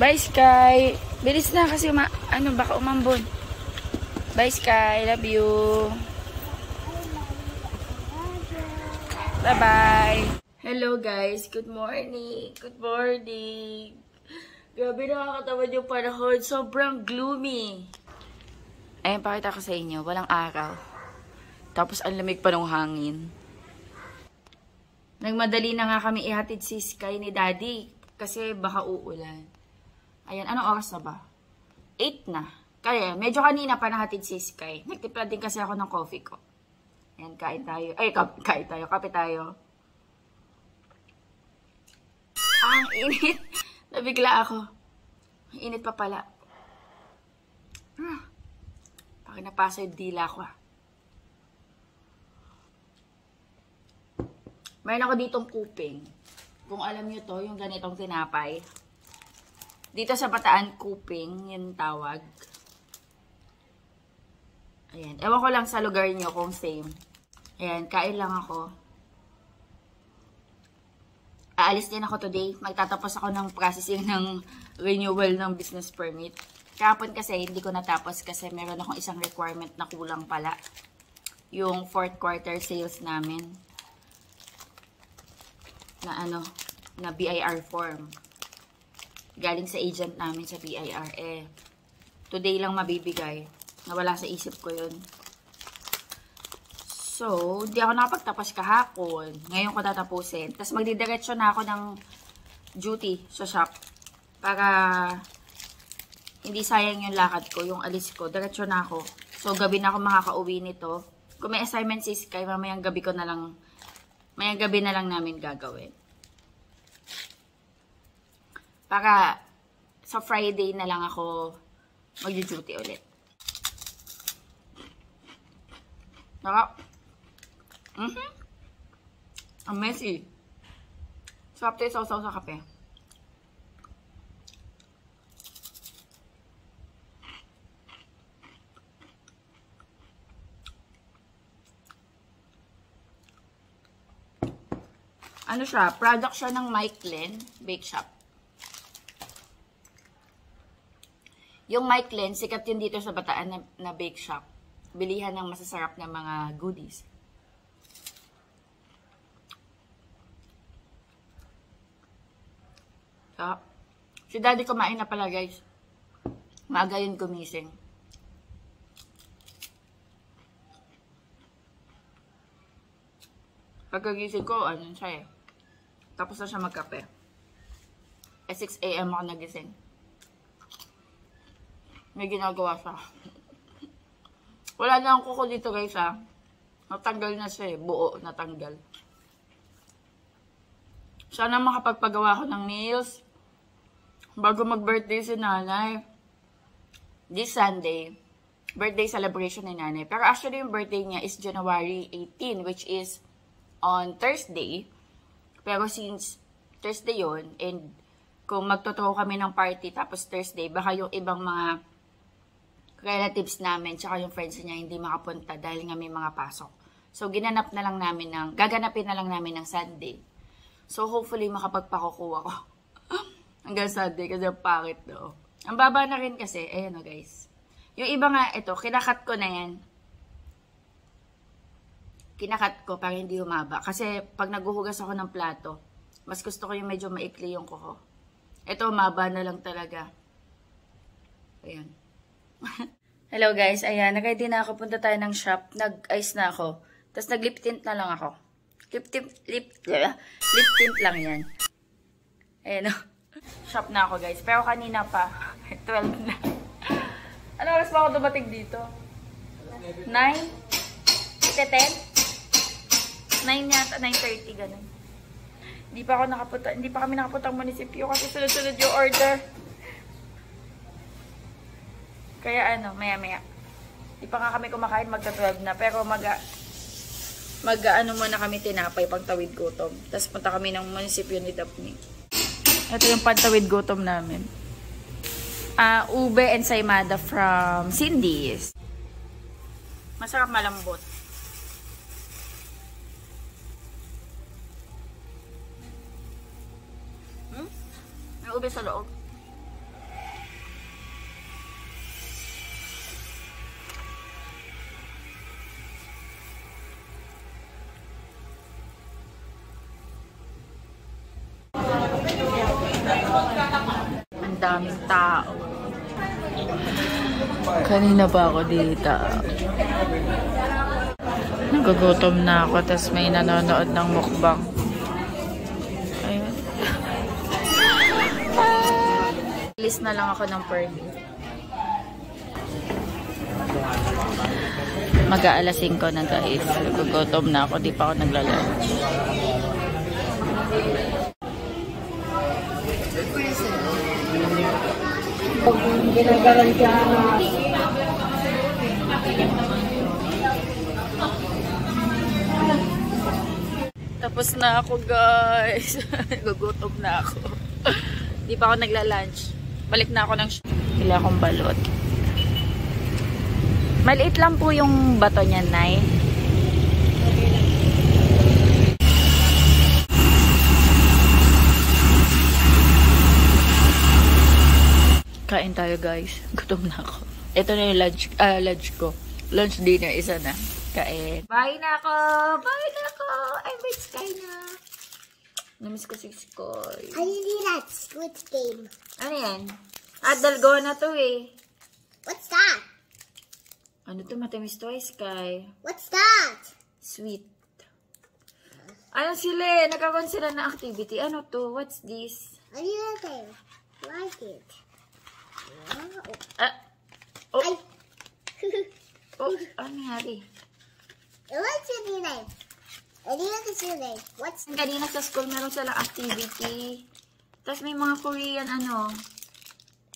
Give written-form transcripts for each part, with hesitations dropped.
Bye, Sky. Bilis na kasi baka umambon. Bye, Sky. Love you. Bye-bye. Hello, guys. Good morning. Good morning. Grabe, nakakatamad yung panahon. Sobrang gloomy. Ayan, pakita ko sa inyo. Walang araw. Tapos, ang lamig pa ng hangin. Nagmadali na nga kami ihatid si Sky ni Daddy. Kasi baka uulan. Ayan, anong oras na ba? 8 na. Kaya, medyo kanina pa nahatid si Sky. Nagtipla din kasi ako ng coffee ko. Ayan, kain tayo. Ay, kain tayo. Kape tayo. Ang init. Nabigla ako. Ang init pa pala. Bakit napasa yung dila ko Mayroon ako ditong kuping. Kung alam nyo to, yung ganitong tinapay. Dito sa Bataan, kuping, yung tawag. Ayan. Ewan ko lang sa lugar nyo kung same. Ayan, kain lang ako. Aalis din ako today. Magtatapos ako ng processing ng renewal ng business permit. Kahapon kasi hindi ko natapos kasi meron akong isang requirement na kulang pala. Yung 4th quarter sales namin. Na BIR form. Galing sa agent namin sa BIR. Today lang mabibigay. Nawala sa isip ko yun. So, hindi ako nakapagtapos kahapon. Ngayon ko tatapusin. Tapos magdidiretso na ako ng duty sa shop. Para hindi sayang yung lakad ko, yung alis ko. Diretso na ako. So, gabi na ako makakauwi nito. Kung may assignment si Sky, mamayang gabi na lang namin gagawin. Para sa Friday na lang ako mag-duty ulit. Ang messy. Sarap tayo sausaw sa kape. Ano siya? Product siya ng Mike-Len Bake Shop. Yung Mike-Len, sikat yun dito sa Bataan na bake shop. Bilihan ng masasarap na mga goodies. So, si Daddy kumain na pala, guys. Maaga yun gumising. Pagkagising ko, siya Tapos na siya magkape. 6 AM ako nagising. May ginagawa siya. Wala na ang kuko dito, guys, Natanggal na siya, buo, natanggal. Sana makapagpagawa ko ng nails bago mag-birthday si nanay. This Sunday, birthday celebration ni nanay. Pero actually, yung birthday niya is January 18, which is on Thursday. Pero since Thursday yun, and kung magtotoo kami ng party tapos Thursday, baka yung ibang mga relatives namin, tsaka yung friends niya hindi makapunta dahil nga may mga pasok. So, gaganapin na lang namin ng Sunday. So, hopefully, makapagpakukuha ko hanggang Sunday kasi ang pangit do. Ang baba na rin kasi, ayan guys. Yung iba nga, ito, kinakat ko na yan. Kinakat ko para hindi humaba. Kasi, pag naguhugas ako ng plato, mas gusto ko yung medyo maikli yung kuko. Ito, humaba na lang talaga. Ayan. Hello guys, ayan, nag-ready na ako, punta tayo ng shop, nag-ice na ako, tapos nag-lip tint na lang ako. Lip tint lang yan. Ayan shop na ako guys, pero kanina pa, 12 na. Ano oras pa ako dumating dito? 9? 10? 9 yata, 9:30 ganun. Hindi pa kami nakapunta ng munisipyo kasi sunod-sunod yung order. Kaya maya-maya. Di pa nga kami kumakain, magta-12 na. Pero muna kami tinapay pang tawid gutom. Tapos punta kami ng munisipyo ni Daphne. Ito yung pantawid gutom namin. Ube and saimada from Cindy's. Masarap, malambot. May ube sa loob. Ang daming tao. Kanina pa ako dito. Nagugutom na ako, tapos may nanonood ng mukbang. Ayun. List na lang ako ng permit. Mag-aalas 5 na guys. Nagugutom na ako, di pa ako naglalunch. Tapos na ako guys. Gugutom na ako. Di pa ako nagla-lunch. Balik na ako ng Pila akong balot. Maliit lang po yung bato niya, Nay. Kain tayo guys. Gutom na ako. Ito na yung lunch ko. Lunch dinner, isa na. Kain. Bye na ako! Bye na ako! I'm with Sky na. Namiss ko si Sky. I really like Squid Game. Ano yan? Dalgona to eh. What's that? Ano to? Matamis to eh, Sky. What's that? Sweet. Ano sila eh? Nagkakaroon sila na activity. Ano to? What's this? I really like it. Oh. Ay. Oh, ano nangyari? What's your name? I really like your name. What's Kanina sa school meron silang activity. Tapos may mga Korean ano,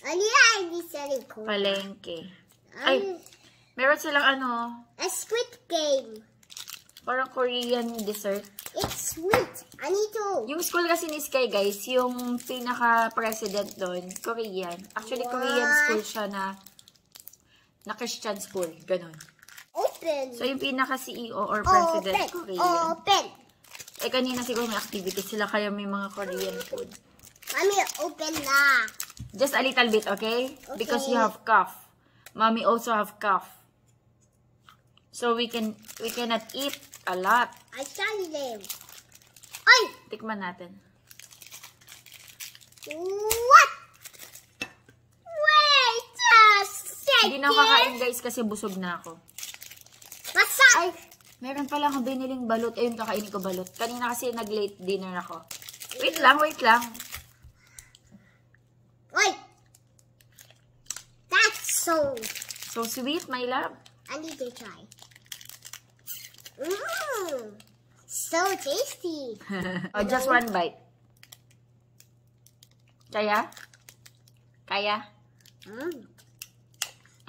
I really like this cool. palengke. Ay, meron silang ano, A Squid Game. parang Korean dessert. It's sweet. I need to. Yung school kasi ni Sky guys, yung pinaka-president doon, Korean. Actually, What? Korean school siya na Christian school. Ganon. Open. So, yung pinaka-CEO or president, Korean. Open. Eh, kanina siguro may activity sila, kaya may mga Korean food. Mommy, open na. Just a little bit, okay? Okay. Because you have cough. Mommy also have cough. So, we cannot eat a lot. I tell them. Ay! Tikman natin. What? Wait a second. Hindi na ako kakain guys kasi busog na ako. What's that? Ay, meron pala akong biniling balot. Ayun, kakainin ko balot. Kanina kasi nag-late dinner ako. Wait lang, wait lang. Wait. That's so. So sweet, my love. I need to try. Mmm. So tasty. Oh, just one bite. Kaya? Kaya? Mm.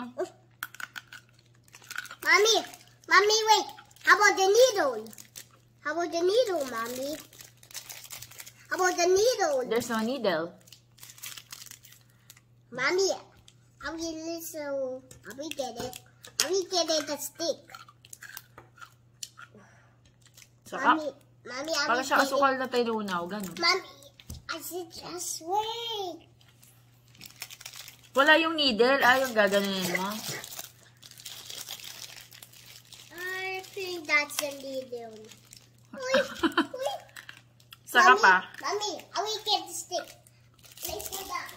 Oh. Mommy, wait. How about the needle? How about the needle, Mommy? How about the needle? There's no needle. Mommy, I will get it. I will get it a stick. Saka, Mommy, I para will siya get it. asukal na tinunaw, ganun. Mommy, I said just wait. Wala yung needle. Ah, yung gaganunin mo. I think that's the needle. Wait. Saka Mommy, pa. Mommy, I will get the stick. Place it down.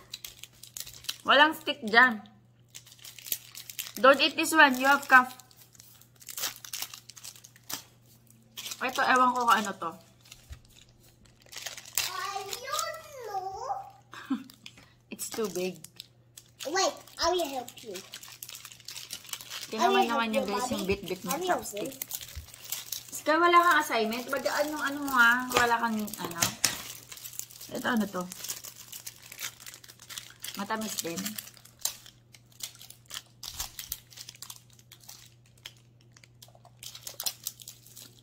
Walang stick dyan. Don't eat this one. You have cough. Ito, ewan ko kung ano to. I don't know. It's too big. Wait, I will help you. Tinaman naman yung guys yung bit-bit ng I will help you. chopstick. Kaya wala kang assignment. Bagaan yung ano mo ha. Wala kang ano. Ito ano to. Matamis din.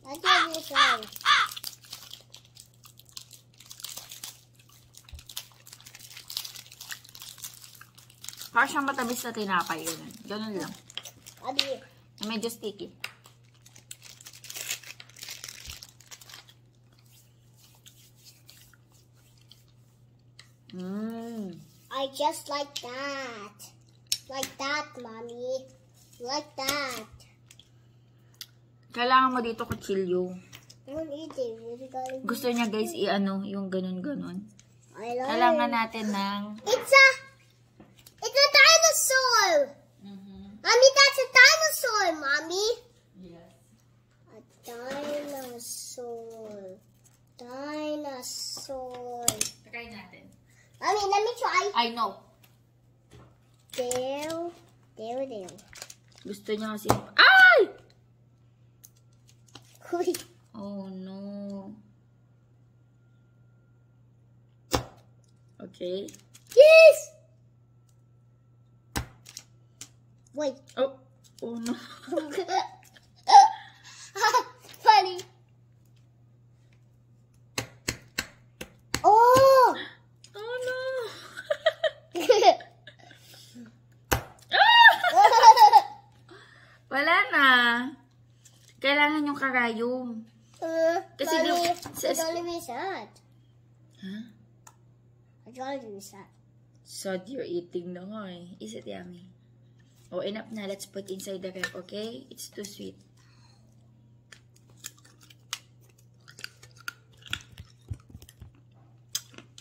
That's what you say. Parang siyang matamis na tinapay. Ganun. Ganun lang. Mommy, Medyo sticky. I just like that. Like that, Mommy. Like that. Kailangan mo dito kutsilyo. I don't eat it. Really got it. Gusto niya guys i-ano, yung ganun-ganun. I like Kailangan natin ng... It's a dinosaur. Mommy, that's a dinosaur, Mommy. Yes. A dinosaur. Dinosaur. Try natin. Mommy, let me try. I know. There. Gusto niya kasi... Ay! Uy. Oh, no. Okay. Yes! Wait. Oh. Oh, no. Funny. Oh! Oh, no. Wala na. Kailangan yung karayom. Kasi Mommy, sa- I gotta reset. Huh? I gotta reset. Sod you're eating na nga eh. Is it yummy? Oh, enough na. Let's put inside the ref, okay? It's too sweet.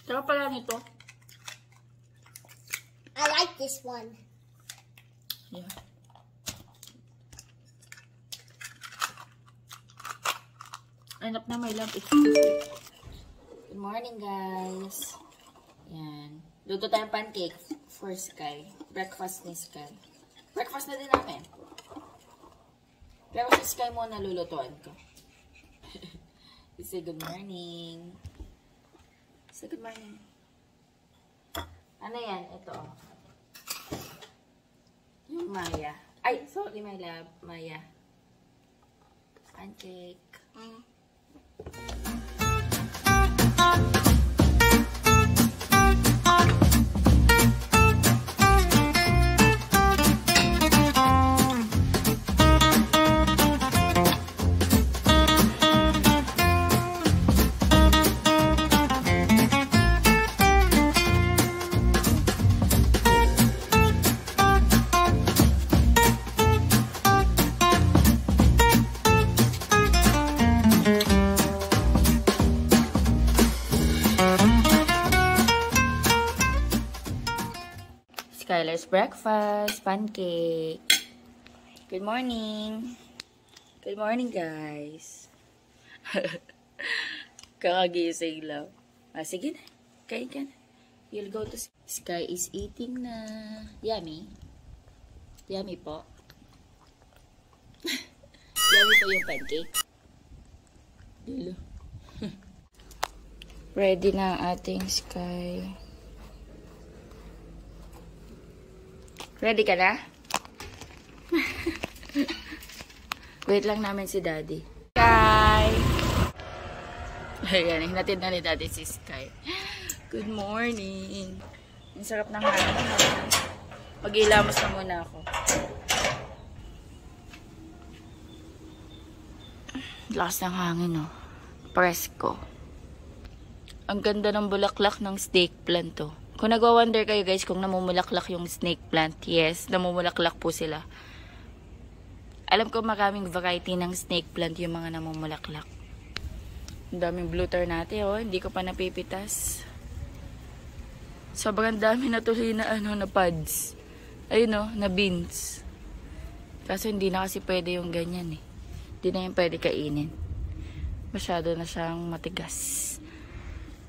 Sarap pala nito. I like this one. Yeah. Enough na, my love. It's too sweet. Good morning, guys. Yan. Luto tayong pancake for Sky. Breakfast ni Sky. Breakfast na din namin. Pero si Sky muna lulutuan ko. Say good morning. Say good morning. Ano yan? Ito. Yung Maya. Ay, sorry my love. Maya. Pancake. Skylar's breakfast, pancake. Good morning. Good morning, guys. Kakagising lang. Sige na. Kain ka na. You'll go to Sky is eating na. Yummy. Yummy po. Yummy po yung pancake. Dilo. Ready na ang ating Sky. Ready ka na? Wait lang namin si Daddy. Sky! Ayan, hinatid na ni Daddy si Sky. Good morning! Ang sarap ng hangin. Mag-ilamos na muna ako. Lakas ng hangin, oh. Presko. Ang ganda ng bulaklak ng snake plant, to. Kung nagwa-wonder kayo guys kung namumulaklak yung snake plant, yes, namumulaklak po sila. Alam ko maraming variety ng snake plant yung mga namumulaklak. Ang daming blue tar natin, oh, hindi ko pa napipitas. Sobrang dami na tuloy na na pods. Ayun, oh, na beans. Kaso hindi na kasi pwede yung ganyan eh. Hindi na yung pwede kainin. Masyado na siyang matigas.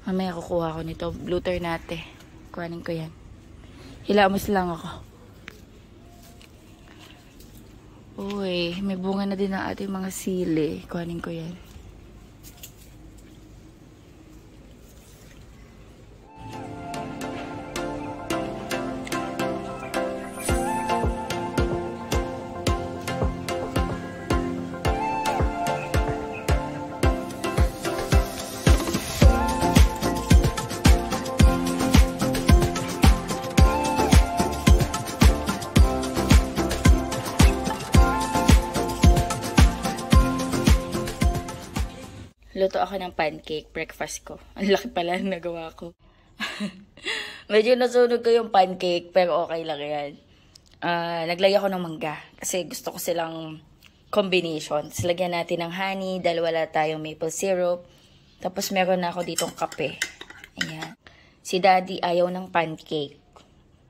Mamaya kukuha ko nito, blue tar natin. Kuhanin ko yan. Hilamos lang ako. Uy, may bunga na din ang ating mga sili. Kuhanin ko yan. Luto ako ng pancake, breakfast ko. Ang laki pala ang nagawa ko. Medyo nasunog ko yung pancake, pero okay lang yan. Naglagay ako ng mangga, kasi gusto ko silang combination. Tapos lagyan natin ng honey, dahil wala tayong maple syrup. Tapos meron na ako ditong kape. Ayan. Si Daddy ayaw ng pancake.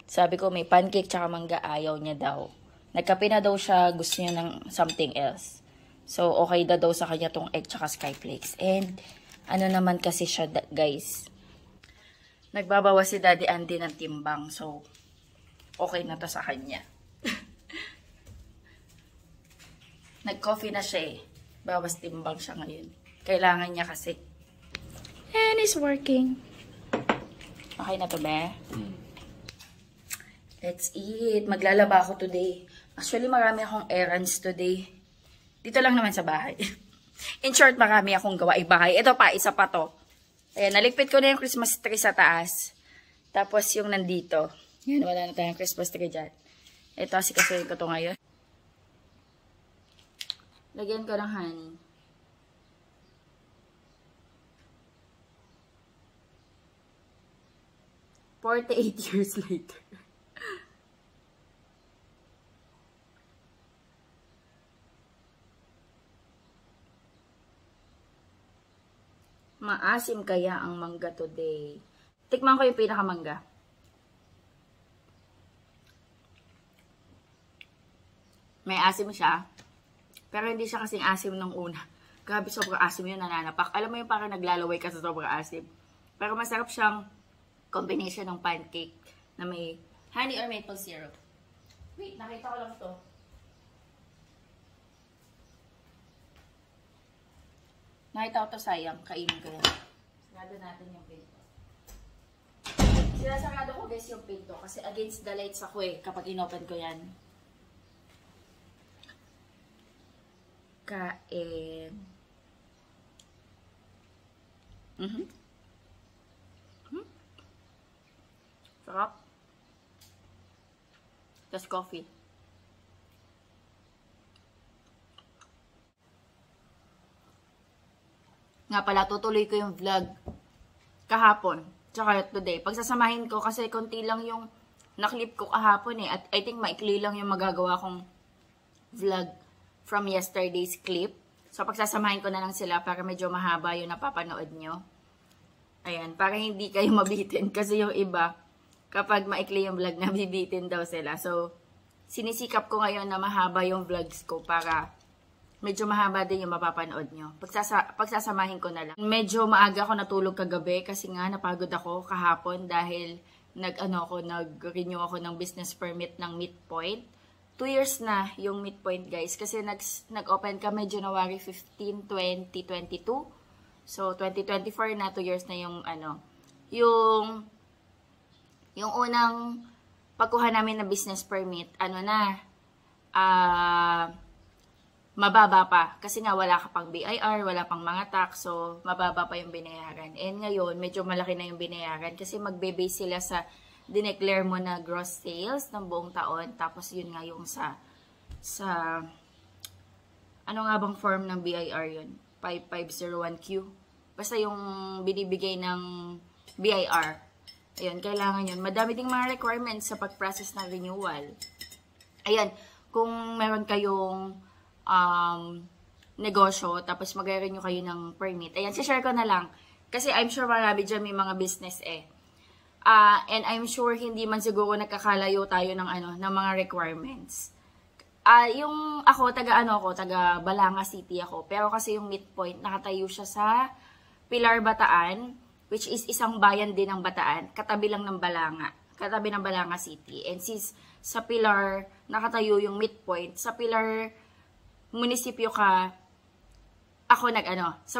Sabi ko may pancake tsaka mangga, ayaw niya daw. Nagkape na daw siya, gusto niya ng something else. So, okay na daw sa kanya tong egg tsaka skyflakes. And, ano naman kasi siya, guys. Nagbabawa si Daddy Andy ng timbang. So, okay na to sa kanya. Nag-coffee na siya eh. Bawas timbang siya ngayon. Kailangan niya kasi. And it's working. Okay na to, be? Let's eat. Maglalaba ako today. Actually, marami akong errands today. Dito lang naman sa bahay. In short, marami akong gawaing bahay. Ito pa, isa pa to. Ayan, naligpit ko na yung Christmas tree sa taas. Tapos yung nandito. Yan, wala na tayong Christmas tree dyan. Ito, asikasuhin ko to ngayon. Lagyan ko ng honey. "48 years later." Maasim kaya ang mangga today. Tikman ko yung pinakamangga. May asim siya. Pero hindi siya kasing asim nung una. Grabe, sobrang asim yun, nananapak. Alam mo yung parang naglalaway ka sa sobrang asim. Pero masarap siyang combination ng pancake na may honey or maple syrup. Wait, nakita ko lang to. Nakita ko to, sayang. Kainin ko yan. Sarado natin yung pinto. Sinasarado ko guys yung pinto kasi against the lights ako eh kapag inopen ko yan. Kain. Sarap. Tapos coffee. Nga pala, tutuloy ko yung vlog kahapon. Tsaka today. Pagsasamahin ko kasi konti lang yung naklip ko kahapon eh. At I think maikli lang yung magagawa kong vlog from yesterday's clip. So, pagsasamahin ko na lang sila para medyo mahaba yung napapanood nyo. Ayan, para hindi kayo mabitin. Kasi yung iba, kapag maikli yung vlog, nabibitin daw sila. So, sinisikap ko ngayon na mahaba yung vlogs ko para medyo mahaba din yung mapapanood nyo. Pagsasamahin ko na lang. Medyo maaga ako natulog kagabi kasi nga napagod ako kahapon dahil nag-renew ako ng business permit ng Midpoint. 2 years na yung Midpoint, guys. Kasi nag-open kami January 15, 2022. So, 2024 na, 2 years na yung, yung unang pagkuha namin ng business permit, mababa pa. Kasi nga, wala ka pang BIR, wala pang mga tax, so, mababa pa yung binayaran. And ngayon, medyo malaki na yung binayaran kasi magbe-base sila sa dineclare mo na gross sales ng buong taon. Tapos yun nga yung sa ano nga bang form ng BIR yun? 5501Q. Basta yung binibigay ng BIR. Ayun, kailangan yun. Madami ding mga requirements sa pag-process ng renewal. Ayan, kung meron kayong negosyo, tapos mag-renew kayo ng permit. Ayan, share ko na lang. Kasi I'm sure marami dyan may mga business eh. And I'm sure hindi man siguro nagkakalayo tayo ng mga requirements. Yung ako taga Balanga City ako. Pero kasi yung Midpoint nakatayo siya sa Pilar, Bataan, which is isang bayan din ng Bataan, katabi lang ng Balanga, katabi ng Balanga City. And since sa Pilar nakatayo yung Midpoint, sa Pilar munisipyo sa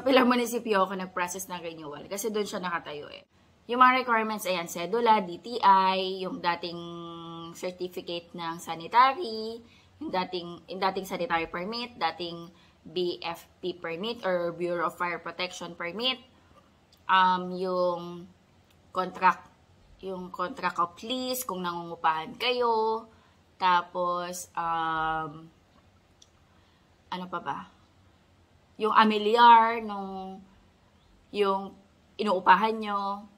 Pilar munisipyo ako nag-process ng renewal kasi doon siya nakatayo eh. Yung mga requirements, ayan, cedula, DTI, yung dating certificate ng sanitary, yung dating sanitary permit, dating BFP permit or Bureau of Fire Protection permit, yung contract of lease, kung nangungupahan kayo, tapos, ano pa ba? Yung amilyar, yung inuupahan nyo,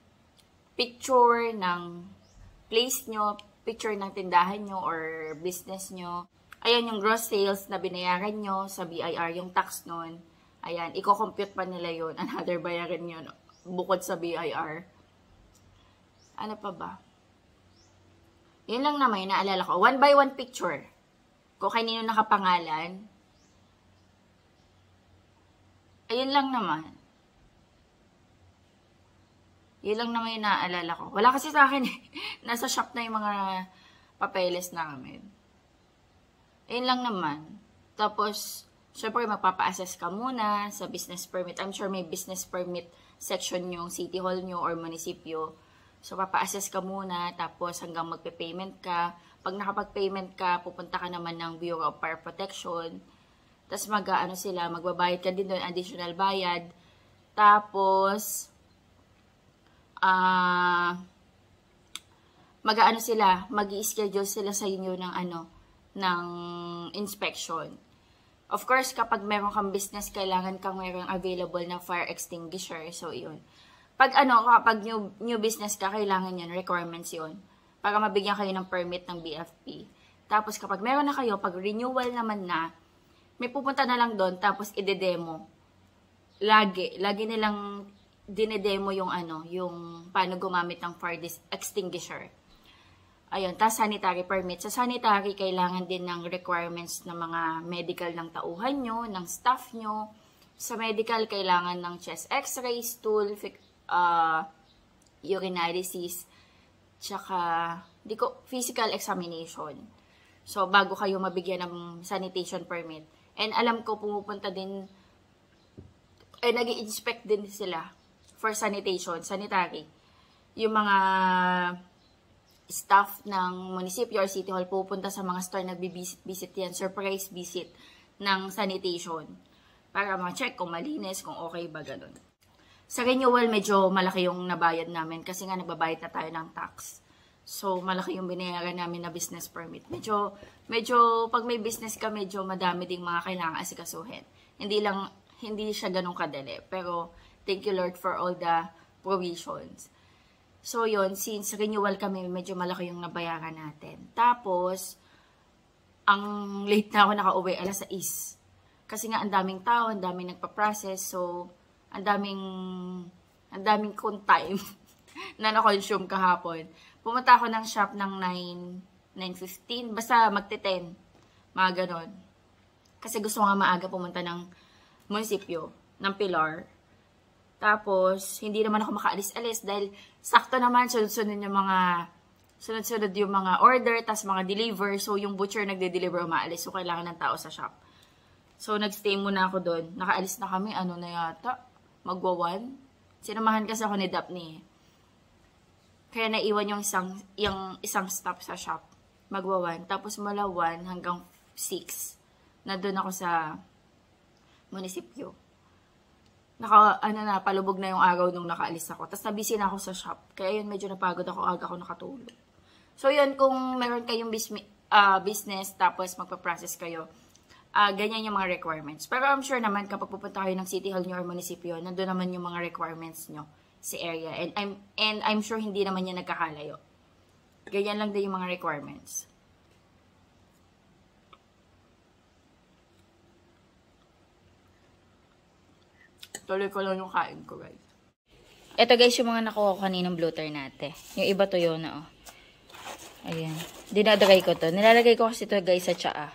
picture ng place nyo, picture ng tindahan nyo or business nyo. Ayan, yung gross sales na binayaran nyo sa BIR, yung tax nun. Ayan, i-compute pa nila yun. Another bayaran yun bukod sa BIR. Ano pa ba? Yun lang naman yung naalala ko. 1 by 1 picture. Kung kanino nakapangalan. Ayun lang naman. Yun lang naman yung naalala ko. Wala kasi sa akin eh. Nasa shop na yung mga papeles namin. Ayun lang naman. Tapos, syempre magpapa-assess ka muna sa business permit. I'm sure may business permit section yung city hall nyo or munisipyo. So, papa-assess ka muna. Tapos, hanggang magpe-payment ka. Pag nakapag-payment ka, pupunta ka naman ng Bureau of Fire Protection. Tapos magbabayad ka din doon, additional bayad. Tapos, mag-i-schedule sila sa inyo ng inspection. Of course, kapag meron kang business, kailangan kang meron available na fire extinguisher. So, yun. Kapag new business ka, kailangan yun, requirements yun. Para mabigyan kayo ng permit ng BFP. Tapos, kapag meron na kayo, pag renewal naman na, may pupunta na lang doon, tapos ide-demo. Lagi nilang dinedemo yung paano gumamit ng fire extinguisher. Ayun, tapos sanitary permit. Sa sanitary, kailangan din ng requirements ng mga medical ng tauhan nyo, ng staff nyo. Sa medical, kailangan ng chest x-ray, stool, urinalysis, tsaka physical examination. So, bago kayo mabigyan ng sanitation permit. And alam ko, pumupunta din, nag-i-inspect din sila for sanitation, sanitary. Yung mga staff ng munisipyo or city hall pupunta sa mga store, nagbi-visit yan, surprise visit ng sanitation. Para ma-check kung malinis, kung okay ba, ganun. Sa renewal, medyo malaki yung nabayad namin kasi nga nagbabayad na tayo ng tax. So, malaki yung binayaran namin na business permit. Medyo, pag may business ka, medyo madami ding mga kailangan asikasuhin. Hindi siya ganun kadali. Pero, thank you Lord for all the provisions. So, yun, since renewal kami, medyo malaki yung nabayaran natin. Tapos, ang late na ako nakauwi, 6:00. Kasi nga, ang daming tao, ang daming nagpa-process. So, ang daming kong time na na-consume kahapon. Pumunta ako ng shop ng 9:15. Basta magte-10. Mga ganon. Kasi gusto nga maaga pumunta ng munisipyo, ng Pilar. Tapos, hindi naman ako makaalis-alis dahil sakto naman, sunod-sunod yung mga order, tas mga deliver. So, yung butcher nagde-deliver, umaalis. So, kailangan ng tao sa shop. So, nagstay muna ako doon. Nakaalis na kami, na yata? Magwa-1. Sinamahan kasi ako ni Daphne. Kaya naiwan yung isang stop sa shop. Magwa-1. Tapos mula 1 hanggang 6. Nandun ako sa munisipyo. Palubog na yung araw nung nakaalis ako. Tapos nabisi na ako sa shop. Kaya yun, medyo napagod ako. Aga ako nakatulog. So yun, kung meron kayong business, tapos magpa-process kayo, ganyan yung mga requirements. Pero I'm sure naman, kapag pupunta kayo ng city hall nyo or munisipyo, nandun naman yung mga requirements nyo sa area. And I'm sure hindi naman yan nagkakalayo. Ganyan lang din yung mga requirements. Tuloy ko lang yung kain ko, guys. Ito guys, yung mga nakuha ko kaninang bloater natin. Yung iba tuyo na, oh. Ayan. Dinadagay ko to. Nilalagay ko kasi to guys sa tsaa.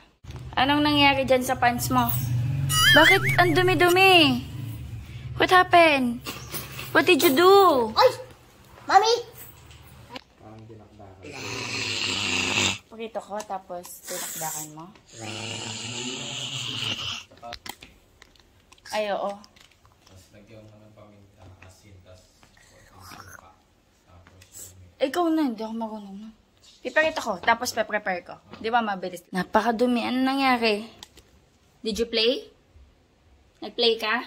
Anong nangyari dyan sa pants mo? Bakit ang dumi-dumi? What happened? What did you do? Ay! Mami! Pakita ko, tapos tinakdakan mo. Ay, oo. Lagyan mo ng paminta, asin, suka. Ikaw na, hindi ako marunong. Ipakita ko, tapos pe-prepare ko. Di ba mabilis? Napakadumi. Ano nangyari? Did you play? Nag-play ka?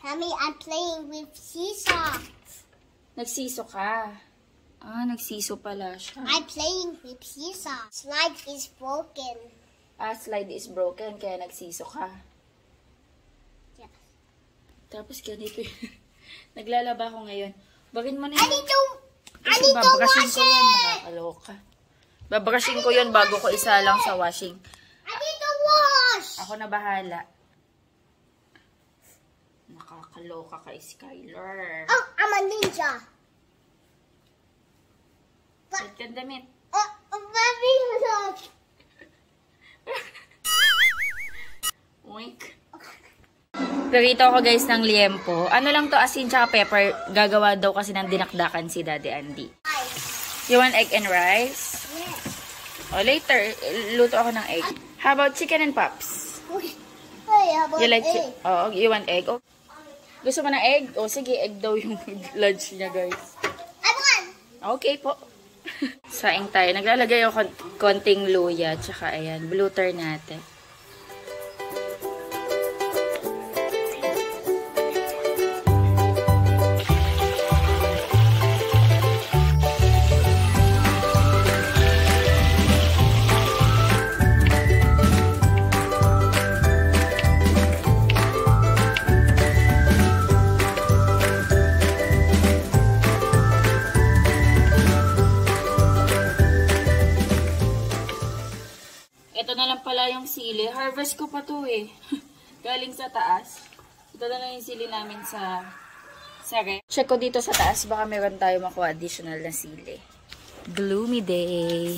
Mommy, I'm playing with seesaw. Nagsiso ka. Nagsiso pala siya. I'm playing with seesaw. Slide is broken. Slide is broken, kaya nagsiso ka. Yeah. Tapos ganito yun. Naglalaba ko ngayon. Bagin mo na I yun. need to Babrushin wash ko yan. it. Nakakaloka. Babrushin ko yun bago ko isa lang sa washing. I need to wash. Ako na bahala. Nakakaloka kay Skylar. Oh, I'm a ninja. Ba't kang damit? Mommy, look. Oink. Perito ako guys ng liempo. Ano lang to, asin tsaka pepper. Gagawa daw kasi ng dinakdakan si Daddy Andy. You want egg and rice? Yes. O later, luto ako ng egg. How about chicken and pops? Hey, how about You like egg? Oh, you want egg? Oh. Gusto mo ng egg? O sige, egg daw yung lunch niya guys. I won. Okay po. Saing tayo. Naglalagay ako konting luya. Tsaka ayan, bluter natin. Ito na lang pala yung sili. Harvest ko pa to eh. Galing sa taas. Ito na lang yung sili namin sa ref. Check ko dito sa taas. Baka meron tayo makuha additional na sili. Gloomy day.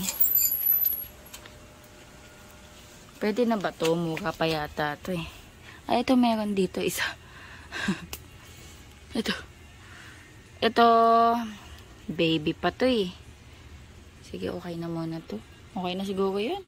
Pwede na ba to? Mura pa yata to eh. Ay, ito meron dito isa. Ito. Baby pa to eh. Sige, okay na muna to. Okay na siguro yun.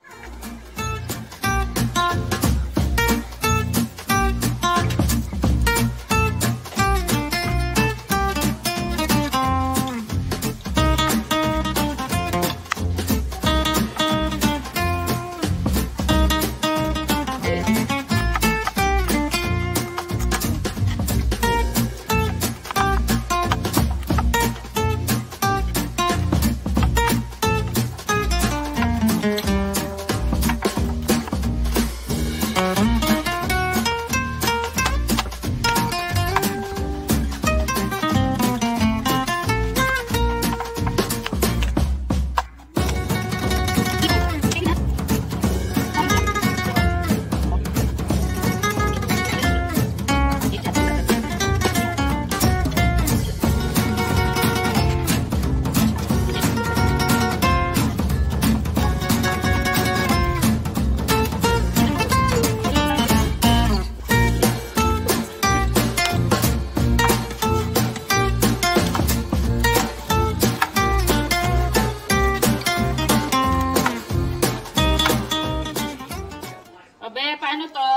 Abe, paano to?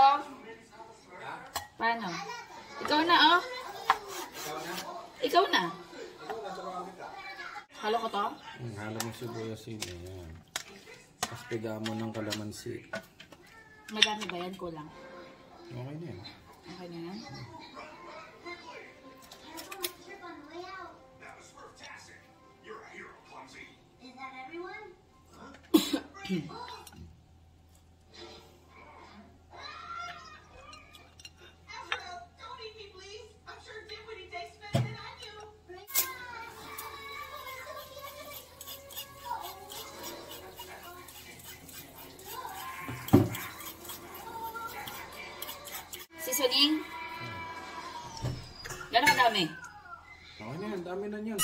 Paano? Ikaw na, oh. Ikaw na. Halo ko to? Halo mo sibuyas yun. Ayan. Tapos piga mo ng kalamansi. Madami ba yan? Kulang. Okay na yan. Okay na yan? Is that everyone? Don't eat me, please. I'm sure Dinwiddie tastes better than I do. Seasoning? Gano'n kadami? Okay na yan. Dami na yan.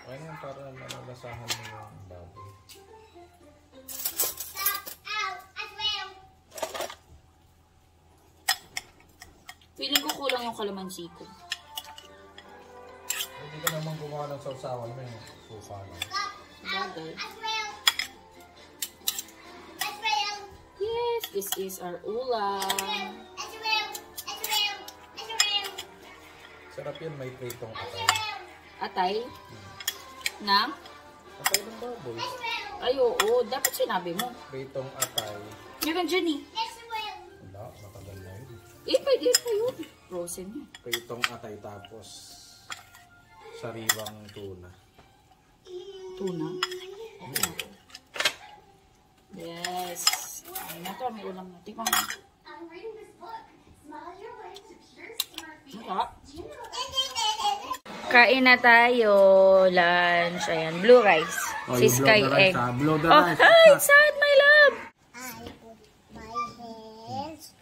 Okay na yan para malalasahan mo yung baboy. Feeling ko kulang yung kalamansi ko. Hindi ka naman gumawa ng sausawan mo yung suka lang. Bagay. Yes, this is our ulam. Sarap yan. May pritong atay. Atay? Na? Atay ng baboy. Ay, oo. Dapat sinabi mo. Pritong atay. Meron dyan eh. Wala. Matagal na yun. Eh, pwede pa yun. Frozen yun. Pritong atay tapos sariwang tuna. Tuna? Yes. Ay na to. May ulam na. Tikman mo. Maka. Kain na tayo. Lunch. Ayan. Blue rice. Si Sky egg. Blow the Oh, rice. hi! Sad, my love! I put my hands.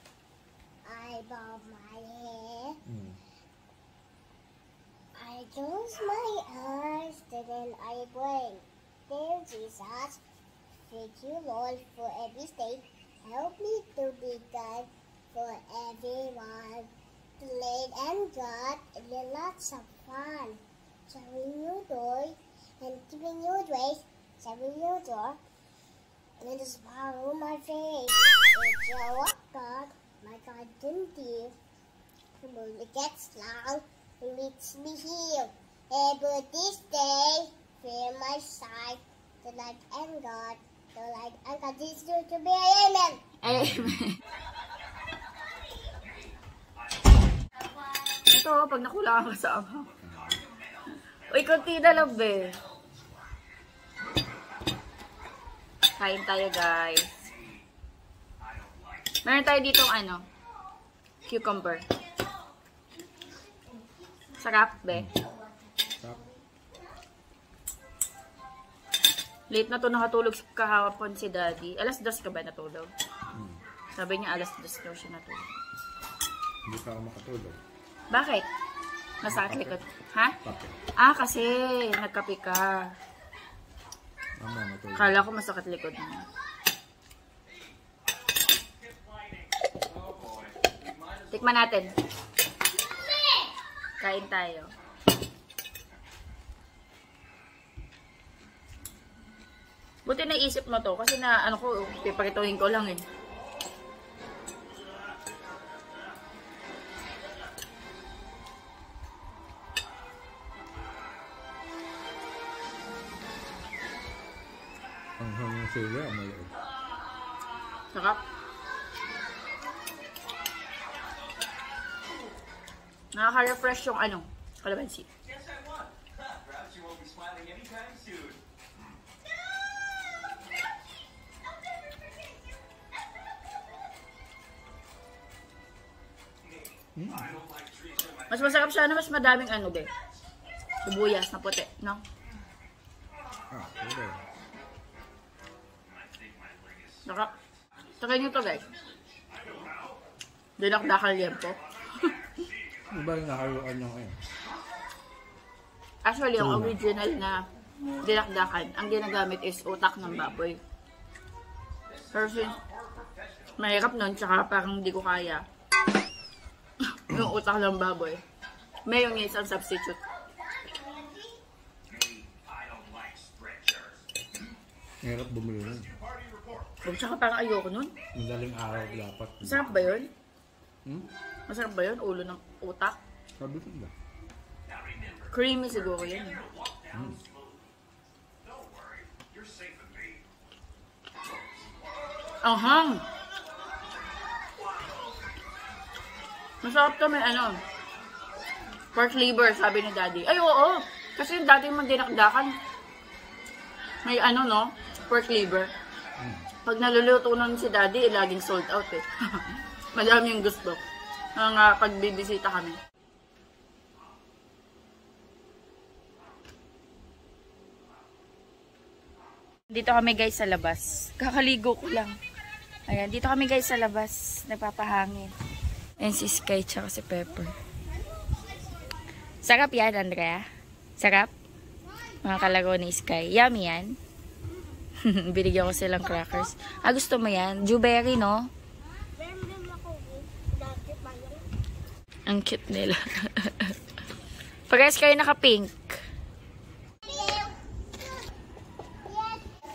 I bow my head. Close my eyes, then I pray. Dear Jesus, thank you, Lord, for every day. Help me to be good for everyone. To lead and God, and then lots of fun. Showing you joy and giving you grace. Showing you joy and a smile on my face. It's your God, my God, indeed. The moon gets long and makes me heal. Every this day, fear my sight. The light and God, the light and God is due to be. Amen. Amen. Ito, pag nakulangan ka sa ama. Uy, konti na lang, be. Kain tayo, guys. Meron tayo ditong ano, cucumber. Sarap, be. Sarap. Late na to nakatulog kahapon si Daddy. Alas 2 ka ba natulog? Sabi niya alas 2 daw siya natulog. Hindi pa ako makatulog. Bakit? Masakit likod. Ha? Bakit? Ah, kasi nagkape ka. Mama, matulog. Kala ko masakit likod mo. Tikman natin. Kain tayo. Buti naisip mo to kasi na ano ko, pipakituhin ko lang eh. Ang hanggang sila, maliit. Sarap. Nakaka-refresh yung ano, kalamansi. Yes, I won. Perhaps you won't be smiling anytime soon. Mas masarap siya na mas madaming ano be. Sibuyas na puti, no? Ah, pwede. Sarap. Try nyo to guys. Dinakdakal liempo. Ano ba yung nakaluan nyo ngayon? Actually, yung original na dinakdakan, ang ginagamit is utak ng baboy. Pero since mahirap nun, tsaka parang hindi ko kaya yung utak ng baboy, mayonnaise ang substitute. Hirap bumili nun. Tsaka parang ayoko nun. Madaling araw dapat. Masarap ba yun? Hmm? Masarap ba yun? Ulo ng utak? Sabi ko ba? Creamy siguro yun. Ahang! Masarap to, may ano, pork liver, sabi ni Daddy. Ay, oo! Kasi yung dati mong dinakdakan, may ano, no? Pork liver. Pag naluluto nun si Daddy, laging sold out eh. Madami yung gusto. Ang pagbibisita kami. Dito kami guys sa labas. Kakaligo ko lang. Ayan, dito kami guys sa labas. Nagpapahangin. Ayan si Sky tsaka si Pepper. Sarap yan, Andrea. Sarap? Mga kalaro ni Sky. Yummy yan. Binigyan ko silang crackers. Ah, gusto mo yan? Dewberry, no? Ang cute nila. Parehas kayo naka-pink.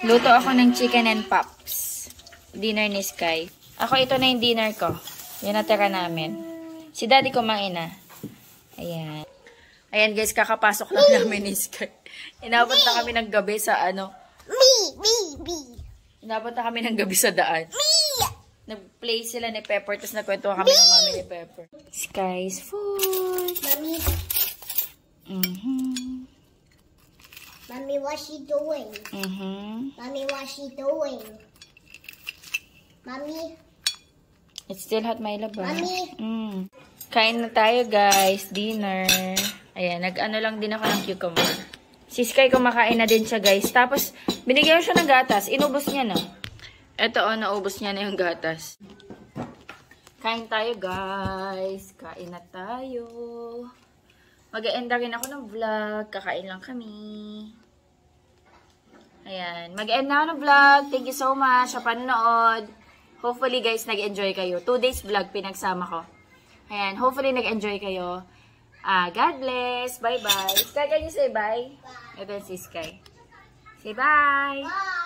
Luto ako ng chicken and pops. Dinner ni Sky. Ako, ito na yung dinner ko. Yan natira namin. Si Daddy kumain na. Ayan. Ayan guys, kakapasok lang namin ni Sky. Inabot na kami ng gabi sa ano. Me. Inabot na kami ng gabi sa daan. Nag-play sila ni Pepper, tapos nagkwentuhan kami ng mami ni Pepper. Sky's food. Mommy, Mommy, what's she doing? Mommy, what's she doing? Mommy, It's still hot, my love. Mommy. Kain na tayo, guys. Dinner. Ayan, nag-ano lang din ako ng cucumber. Si Sky kumakain na din siya, guys. Tapos, binigyan siya ng gatas. Inubos niya na. Eto, naubos niya na yung gatas. Kain tayo, guys. Kain na tayo. Mag-e-end na rin ako ng vlog. Kakain lang kami. Ayan. Mag-e-end na ako ng vlog. Thank you so much sa panonood. Hopefully, guys, nag-enjoy kayo. 2 days vlog pinagsama ko. Ayan. Hopefully, nag-enjoy kayo. God bless. Bye-bye. Sky, can you say bye? Ito si Sky. Say bye. Bye.